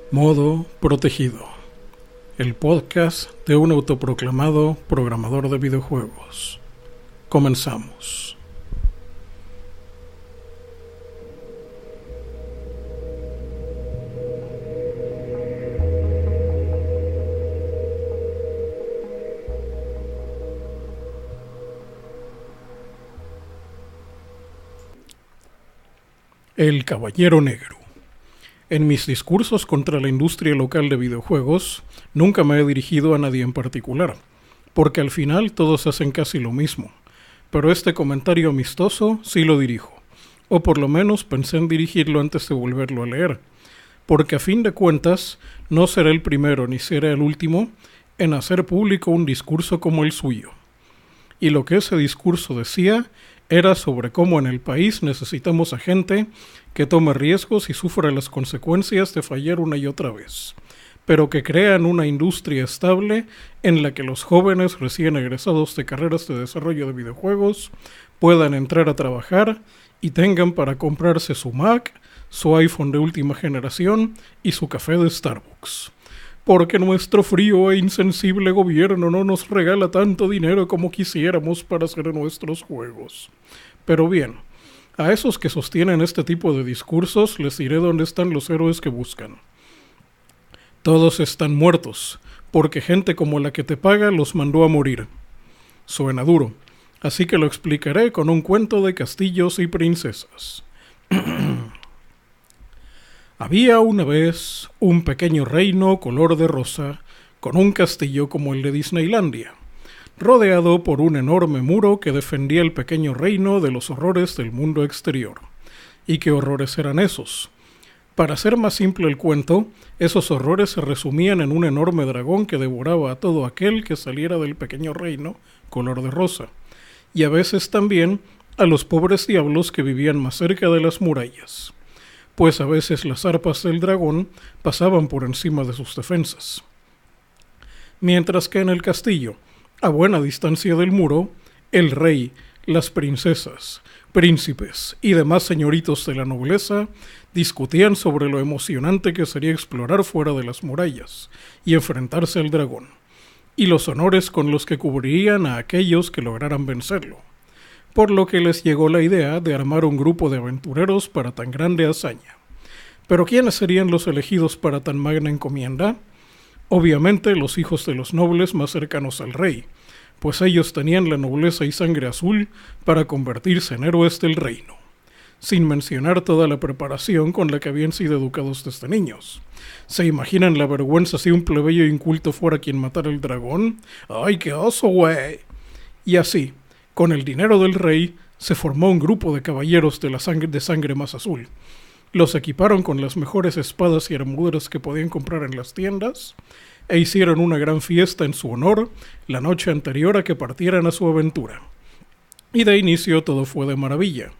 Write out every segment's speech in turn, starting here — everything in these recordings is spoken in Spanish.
Modo Protegido, el podcast de un autoproclamado programador de videojuegos. Comenzamos. El Caballero Negro. En mis discursos contra la industria local de videojuegos, nunca me he dirigido a nadie en particular, porque al final todos hacen casi lo mismo. Pero este comentario amistoso sí lo dirijo, o por lo menos pensé en dirigirlo antes de volverlo a leer, porque a fin de cuentas no seré el primero ni seré el último en hacer público un discurso como el suyo. Y lo que ese discurso decía era sobre cómo en el país necesitamos a gente que tome riesgos y sufra las consecuencias de fallar una y otra vez, pero que crean una industria estable en la que los jóvenes recién egresados de carreras de desarrollo de videojuegos puedan entrar a trabajar y tengan para comprarse su Mac, su iPhone de última generación y su café de Starbucks. Porque nuestro frío e insensible gobierno no nos regala tanto dinero como quisiéramos para hacer nuestros juegos. Pero bien, a esos que sostienen este tipo de discursos les diré dónde están los héroes que buscan. Todos están muertos, porque gente como la que te paga los mandó a morir. Suena duro, así que lo explicaré con un cuento de castillos y princesas. Había una vez un pequeño reino color de rosa, con un castillo como el de Disneylandia, rodeado por un enorme muro que defendía el pequeño reino de los horrores del mundo exterior. ¿Y qué horrores eran esos? Para hacer más simple el cuento, esos horrores se resumían en un enorme dragón que devoraba a todo aquel que saliera del pequeño reino color de rosa, y a veces también a los pobres diablos que vivían más cerca de las murallas, pues a veces las arpas del dragón pasaban por encima de sus defensas. Mientras que en el castillo, a buena distancia del muro, el rey, las princesas, príncipes y demás señoritos de la nobleza discutían sobre lo emocionante que sería explorar fuera de las murallas y enfrentarse al dragón, y los honores con los que cubrirían a aquellos que lograran vencerlo, por lo que les llegó la idea de armar un grupo de aventureros para tan grande hazaña. ¿Pero quiénes serían los elegidos para tan magna encomienda? Obviamente los hijos de los nobles más cercanos al rey, pues ellos tenían la nobleza y sangre azul para convertirse en héroes del reino, sin mencionar toda la preparación con la que habían sido educados desde niños. ¿Se imaginan la vergüenza si un plebeyo inculto fuera quien matara el dragón? ¡Ay, qué oso, güey! Y así, con el dinero del rey, se formó un grupo de caballeros de sangre más azul. Los equiparon con las mejores espadas y armaduras que podían comprar en las tiendas, e hicieron una gran fiesta en su honor la noche anterior a que partieran a su aventura. Y de inicio todo fue de maravilla,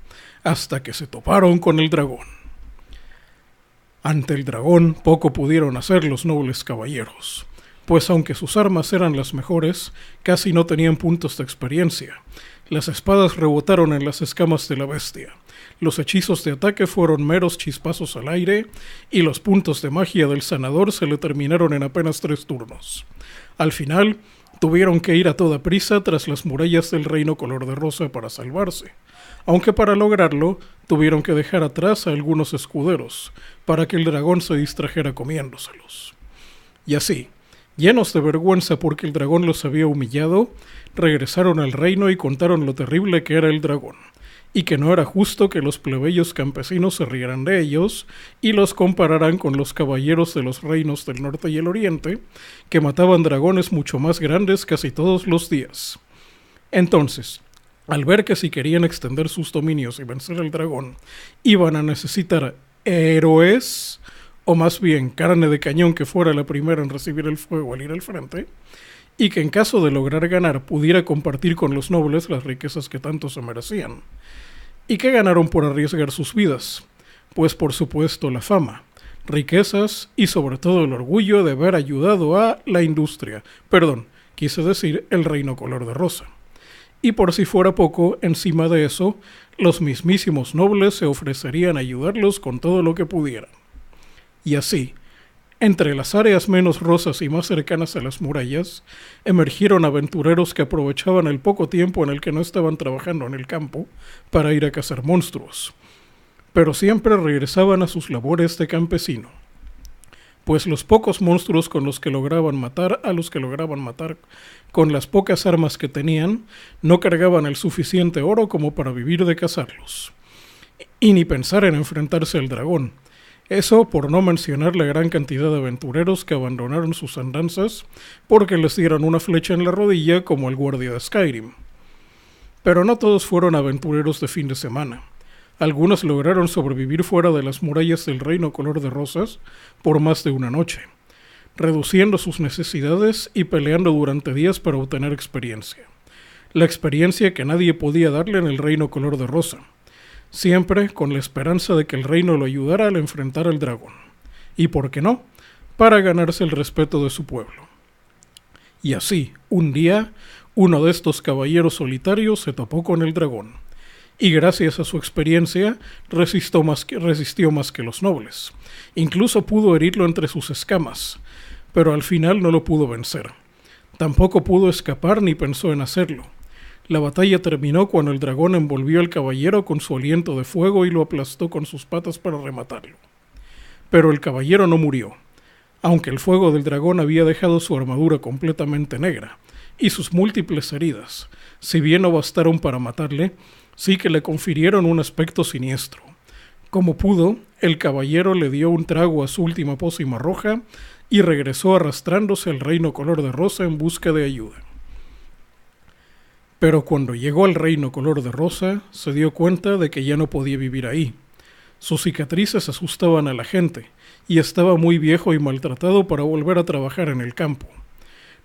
hasta que se toparon con el dragón. Ante el dragón poco pudieron hacer los nobles caballeros, pues aunque sus armas eran las mejores, casi no tenían puntos de experiencia. Las espadas rebotaron en las escamas de la bestia, los hechizos de ataque fueron meros chispazos al aire, y los puntos de magia del sanador se le terminaron en apenas 3 turnos. Al final, tuvieron que ir a toda prisa tras las murallas del reino color de rosa para salvarse, aunque para lograrlo, tuvieron que dejar atrás a algunos escuderos, para que el dragón se distrajera comiéndoselos. Y así, llenos de vergüenza porque el dragón los había humillado, regresaron al reino y contaron lo terrible que era el dragón, y que no era justo que los plebeyos campesinos se rieran de ellos y los compararan con los caballeros de los reinos del norte y el oriente, que mataban dragones mucho más grandes casi todos los días. Entonces, al ver que si querían extender sus dominios y vencer al dragón, iban a necesitar héroes, o más bien carne de cañón que fuera la primera en recibir el fuego al ir al frente, y que en caso de lograr ganar pudiera compartir con los nobles las riquezas que tanto se merecían. ¿Y qué ganaron por arriesgar sus vidas? Pues por supuesto la fama, riquezas y sobre todo el orgullo de haber ayudado a la industria, quise decir el reino color de rosa. Y por si fuera poco, encima de eso, los mismísimos nobles se ofrecerían a ayudarlos con todo lo que pudieran. Y así, Entre las áreas menos rosas y más cercanas a las murallas, emergieron aventureros que aprovechaban el poco tiempo en el que no estaban trabajando en el campo para ir a cazar monstruos, pero siempre regresaban a sus labores de campesino, pues los pocos monstruos con los que lograban matar con las pocas armas que tenían, no cargaban el suficiente oro como para vivir de cazarlos, y ni pensar en enfrentarse al dragón. Eso por no mencionar la gran cantidad de aventureros que abandonaron sus andanzas porque les dieron una flecha en la rodilla como el guardia de Skyrim. Pero no todos fueron aventureros de fin de semana. Algunos lograron sobrevivir fuera de las murallas del Reino Color de Rosas por más de una noche, reduciendo sus necesidades y peleando durante días para obtener experiencia. La experiencia que nadie podía darle en el Reino Color de Rosa, siempre con la esperanza de que el reino lo ayudara al enfrentar al dragón. Y por qué no, para ganarse el respeto de su pueblo. Y así, un día, uno de estos caballeros solitarios se topó con el dragón, y gracias a su experiencia resistió más que los nobles. Incluso pudo herirlo entre sus escamas, pero al final no lo pudo vencer. Tampoco pudo escapar ni pensó en hacerlo. La batalla terminó cuando el dragón envolvió al caballero con su aliento de fuego y lo aplastó con sus patas para rematarlo. Pero el caballero no murió, aunque el fuego del dragón había dejado su armadura completamente negra, y sus múltiples heridas, si bien no bastaron para matarle, sí que le confirieron un aspecto siniestro. Como pudo, el caballero le dio un trago a su última pócima roja y regresó arrastrándose al Reino Color de Rosa en busca de ayuda. Pero cuando llegó al Reino Color de Rosa, se dio cuenta de que ya no podía vivir ahí. Sus cicatrices asustaban a la gente, y estaba muy viejo y maltratado para volver a trabajar en el campo.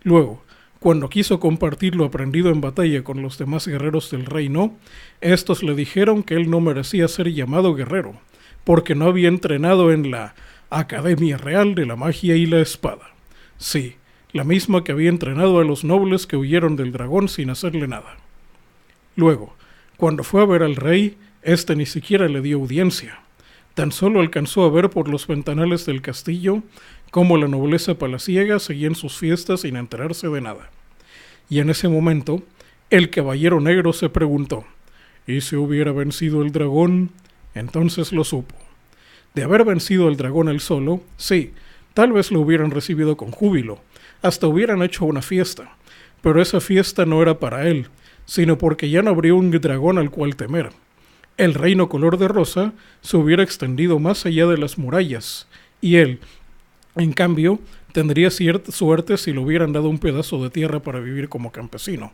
Luego, cuando quiso compartir lo aprendido en batalla con los demás guerreros del reino, estos le dijeron que él no merecía ser llamado guerrero, porque no había entrenado en la Academia Real de la Magia y la Espada. Sí, la misma que había entrenado a los nobles que huyeron del dragón sin hacerle nada. Luego, cuando fue a ver al rey, éste ni siquiera le dio audiencia. Tan solo alcanzó a ver por los ventanales del castillo cómo la nobleza palaciega seguía en sus fiestas sin enterarse de nada. Y en ese momento, el caballero negro se preguntó, ¿y si hubiera vencido el dragón? Entonces lo supo. De haber vencido el dragón él solo, sí, tal vez lo hubieran recibido con júbilo, hasta hubieran hecho una fiesta, pero esa fiesta no era para él, sino porque ya no habría un dragón al cual temer. El Reino Color de Rosa se hubiera extendido más allá de las murallas, y él, en cambio, tendría cierta suerte si le hubieran dado un pedazo de tierra para vivir como campesino,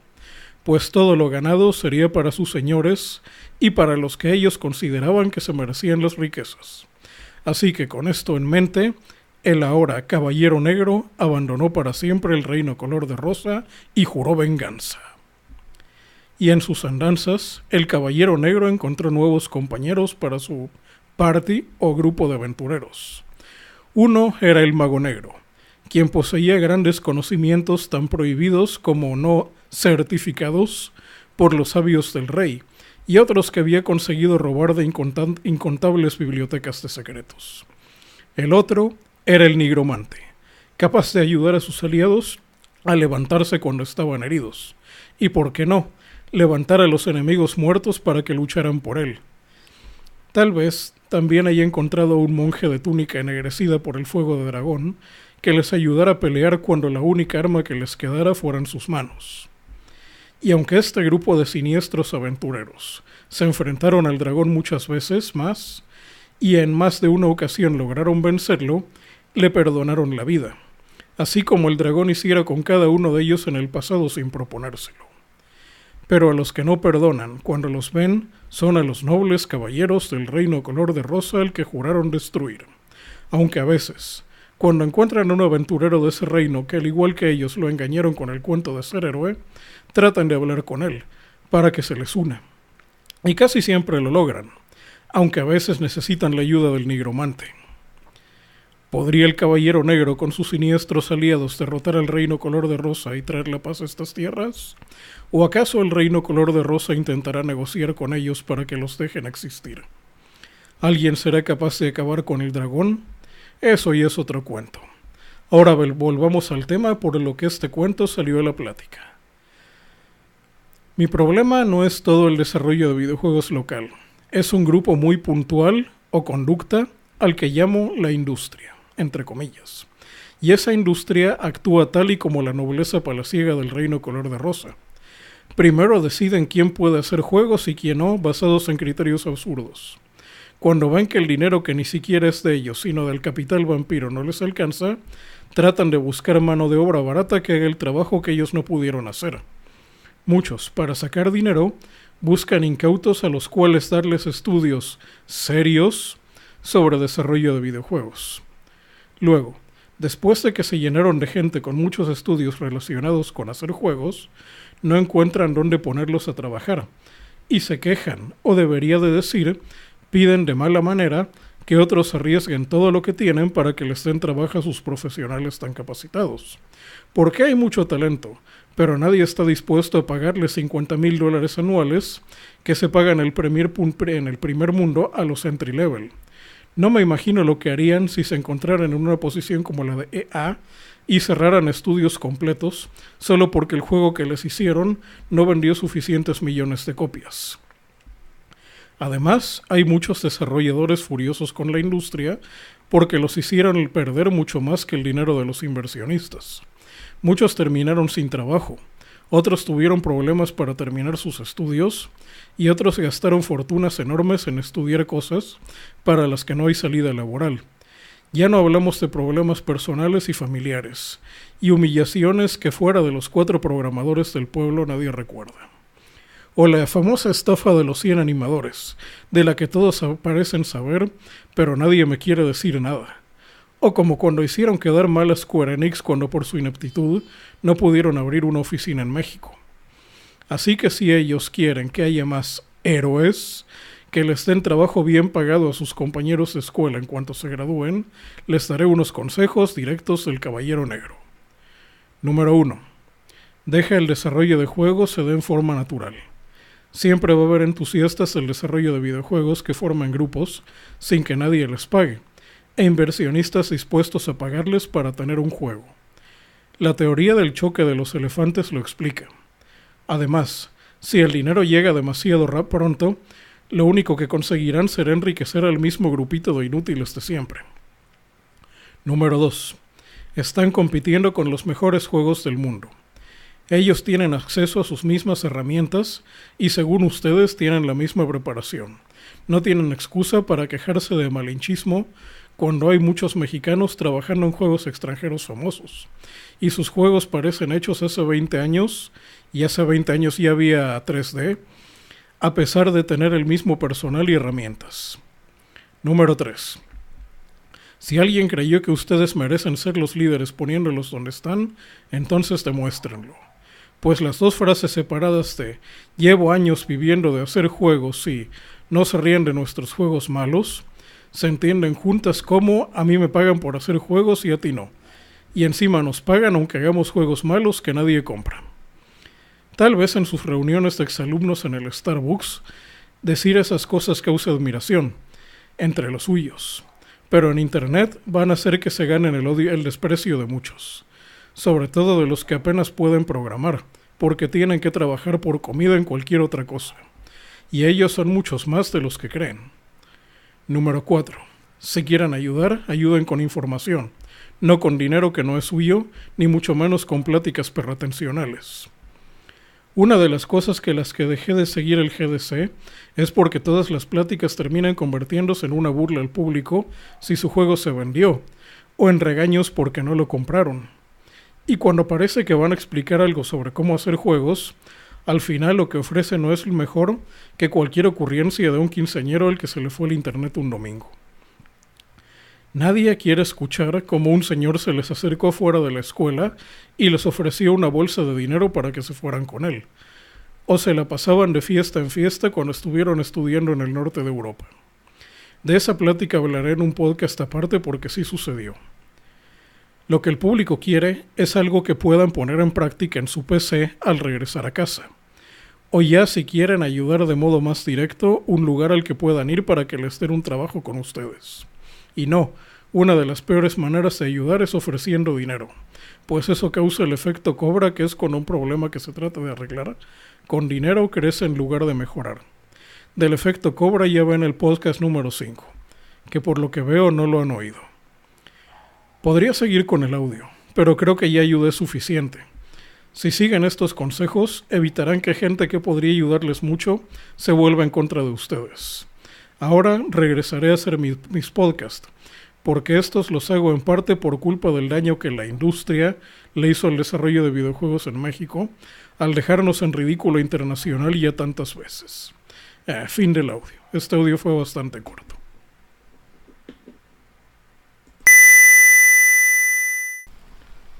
pues todo lo ganado sería para sus señores y para los que ellos consideraban que se merecían las riquezas. Así que con esto en mente, el ahora caballero negro abandonó para siempre el Reino Color de Rosa y juró venganza. Y en sus andanzas, el caballero negro encontró nuevos compañeros para su party o grupo de aventureros. Uno era el mago negro, quien poseía grandes conocimientos tan prohibidos como no certificados por los sabios del rey, y otros que había conseguido robar de incontables bibliotecas de secretos. El otro era el nigromante, capaz de ayudar a sus aliados a levantarse cuando estaban heridos, y por qué no, levantar a los enemigos muertos para que lucharan por él. Tal vez también haya encontrado un monje de túnica ennegrecida por el fuego de dragón que les ayudara a pelear cuando la única arma que les quedara fueran sus manos. Y aunque este grupo de siniestros aventureros se enfrentaron al dragón muchas veces más, y en más de una ocasión lograron vencerlo, le perdonaron la vida, así como el dragón hiciera con cada uno de ellos en el pasado sin proponérselo. Pero a los que no perdonan cuando los ven son a los nobles caballeros del Reino Color de Rosa al que juraron destruir, aunque a veces, cuando encuentran a un aventurero de ese reino que al igual que ellos lo engañaron con el cuento de ser héroe, tratan de hablar con él, para que se les una. Y casi siempre lo logran, aunque a veces necesitan la ayuda del nigromante. ¿Podría el caballero negro con sus siniestros aliados derrotar al Reino Color de Rosa y traer la paz a estas tierras? ¿O acaso el Reino Color de Rosa intentará negociar con ellos para que los dejen existir? ¿Alguien será capaz de acabar con el dragón? Eso ya es otro cuento. Ahora volvamos al tema por lo que este cuento salió de la plática. Mi problema no es todo el desarrollo de videojuegos local. Es un grupo muy puntual o conducta al que llamo la industria, entre comillas. Y esa industria actúa tal y como la nobleza palaciega del reino color de rosa. Primero deciden quién puede hacer juegos y quién no, basados en criterios absurdos. Cuando ven que el dinero que ni siquiera es de ellos, sino del capital vampiro no les alcanza, tratan de buscar mano de obra barata que haga el trabajo que ellos no pudieron hacer. Muchos, para sacar dinero, buscan incautos a los cuales darles estudios serios sobre desarrollo de videojuegos. Luego, después de que se llenaron de gente con muchos estudios relacionados con hacer juegos, no encuentran dónde ponerlos a trabajar, y se quejan, o debería de decir, piden de mala manera que otros arriesguen todo lo que tienen para que les den trabajo a sus profesionales tan capacitados. Porque hay mucho talento, pero nadie está dispuesto a pagarle $50,000 anuales que se pagan en el primer mundo a los entry level. No me imagino lo que harían si se encontraran en una posición como la de EA y cerraran estudios completos solo porque el juego que les hicieron no vendió suficientes millones de copias. Además, hay muchos desarrolladores furiosos con la industria porque los hicieron perder mucho más que el dinero de los inversionistas. Muchos terminaron sin trabajo, otros tuvieron problemas para terminar sus estudios y otros gastaron fortunas enormes en estudiar cosas para las que no hay salida laboral. Ya no hablamos de problemas personales y familiares, y humillaciones que fuera de los 4 programadores del pueblo nadie recuerda. O la famosa estafa de los 100 animadores, de la que todos parecen saber, pero nadie me quiere decir nada. O como cuando hicieron quedar mal a Square Enix cuando por su ineptitud no pudieron abrir una oficina en México. Así que si ellos quieren que haya más héroes, que les den trabajo bien pagado a sus compañeros de escuela en cuanto se gradúen, les daré unos consejos directos del Caballero Negro. Número 1. Deja el desarrollo de juegos se dé en forma natural. Siempre va a haber entusiastas del desarrollo de videojuegos que forman grupos sin que nadie les pague, e inversionistas dispuestos a pagarles para tener un juego. La teoría del choque de los elefantes lo explica. Además, si el dinero llega demasiado pronto, lo único que conseguirán será enriquecer al mismo grupito de inútiles de siempre. Número 2. Están compitiendo con los mejores juegos del mundo. Ellos tienen acceso a sus mismas herramientas y según ustedes tienen la misma preparación. No tienen excusa para quejarse de malinchismo cuando hay muchos mexicanos trabajando en juegos extranjeros famosos. Y sus juegos parecen hechos hace 20 años, y hace 20 años ya había 3D, a pesar de tener el mismo personal y herramientas. Número 3. Si alguien creyó que ustedes merecen ser los líderes poniéndolos donde están, entonces demuéstrenlo. Pues las 2 frases separadas de «llevo años viviendo de hacer juegos» y «no se ríen de nuestros juegos malos» se entienden juntas como «a mí me pagan por hacer juegos y a ti no». Y encima nos pagan aunque hagamos juegos malos que nadie compra. Tal vez en sus reuniones de exalumnos en el Starbucks, decir esas cosas causa admiración entre los suyos. Pero en internet van a hacer que se ganen el desprecio de muchos. Sobre todo de los que apenas pueden programar, porque tienen que trabajar por comida en cualquier otra cosa. Y ellos son muchos más de los que creen. Número 4. Si quieren ayudar, ayuden con información, no con dinero que no es suyo, ni mucho menos con pláticas pretensionales. Una de las cosas que dejé de seguir el GDC es porque todas las pláticas terminan convirtiéndose en una burla al público si su juego se vendió, o en regaños porque no lo compraron. Y cuando parece que van a explicar algo sobre cómo hacer juegos, al final lo que ofrece no es mejor que cualquier ocurrencia de un quinceañero al que se le fue el internet un domingo. Nadie quiere escuchar cómo un señor se les acercó fuera de la escuela y les ofreció una bolsa de dinero para que se fueran con él. O se la pasaban de fiesta en fiesta cuando estuvieron estudiando en el norte de Europa. De esa plática hablaré en un podcast aparte porque sí sucedió. Lo que el público quiere es algo que puedan poner en práctica en su PC al regresar a casa. O ya si quieren ayudar de modo más directo, un lugar al que puedan ir para que les den un trabajo con ustedes. Y no, Una de las peores maneras de ayudar es ofreciendo dinero, pues eso causa el efecto cobra, que es con un problema que se trata de arreglar. Con dinero crece en lugar de mejorar. Del efecto cobra ya ven el podcast número 5, que por lo que veo no lo han oído. Podría seguir con el audio, pero creo que ya ayudé suficiente. Si siguen estos consejos, evitarán que gente que podría ayudarles mucho se vuelva en contra de ustedes. Ahora regresaré a hacer mis podcasts, porque estos los hago en parte por culpa del daño que la industria le hizo al desarrollo de videojuegos en México, al dejarnos en ridículo internacional ya tantas veces. Fin del audio. Este audio fue bastante corto.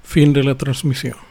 Fin de la transmisión.